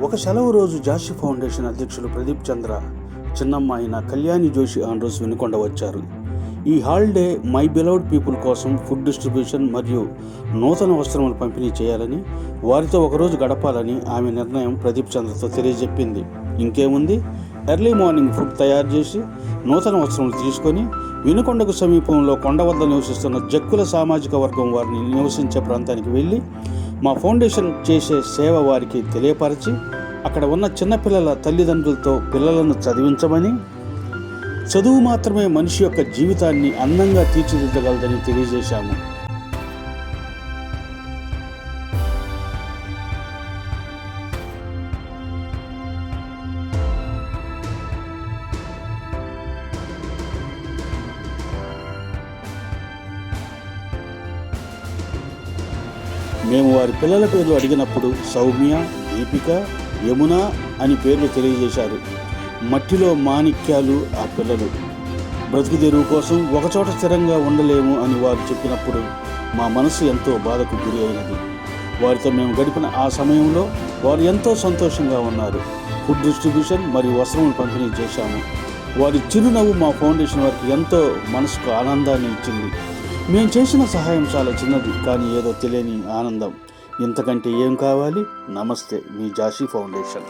ఒక సెలవు రోజు జాషి ఫౌండేషన్ అధ్యక్షులు ప్రదీప్ చంద్ర చిన్నమ్మ అయిన కళ్యాణి జోషి ఆండ్రూస్ వినుకొండ వచ్చారు. ఈ హాలిడే మై బిలౌడ్ పీపుల్ కోసం ఫుడ్ డిస్ట్రిబ్యూషన్ మరియు నూతన వస్త్రములు పంపిణీ చేయాలని, వారితో ఒకరోజు గడపాలని ఆమె నిర్ణయం ప్రదీప్ చంద్రతో తెలియజెప్పింది. ఇంకేముంది, ఎర్లీ మార్నింగ్ ఫుడ్ తయారు చేసి నూతన వస్త్రములు తీసుకొని వినుకొండకు సమీపంలో కొండ వద్ద నివసిస్తున్న జక్కుల సామాజిక వర్గం వారిని నివసించే ప్రాంతానికి వెళ్ళి మా ఫౌండేషన్ చేసే సేవ వారికి తెలియపరిచి అక్కడ ఉన్న చిన్నపిల్లల తల్లిదండ్రులతో పిల్లలను చదివించమని, చదువు మాత్రమే మనిషి యొక్క జీవితాన్ని అందంగా తీర్చిదిద్దగలదని తెలియజేశాము. మేము వారి పిల్లల పేర్లు అడిగినప్పుడు సౌమ్య, దీపిక, యమున అని పేర్లు తెలియజేశారు. మట్టిలో మాణిక్యాలు ఆ పిల్లలు. బ్రతుకు తెరువు కోసం ఒకచోట స్థిరంగా ఉండలేము అని వారు చెప్పినప్పుడు మా మనసు ఎంతో బాధకు గురి అయినది. వారితో మేము గడిపిన ఆ సమయంలో వారు ఎంతో సంతోషంగా ఉన్నారు. ఫుడ్ డిస్ట్రిబ్యూషన్ మరియు వస్త్రములు పంపిణీ చేశాము. వారి చిరునవ్వు మా ఫౌండేషన్ వారికి ఎంతో మనసుకు ఆనందాన్ని ఇచ్చింది. మేము చేసిన సహాయం చాలా చిన్నది, కానీ ఏదో తెలియని ఆనందం. ఇంతకంటే ఏం కావాలి? నమస్తే, మీ జాషి ఫౌండేషన్.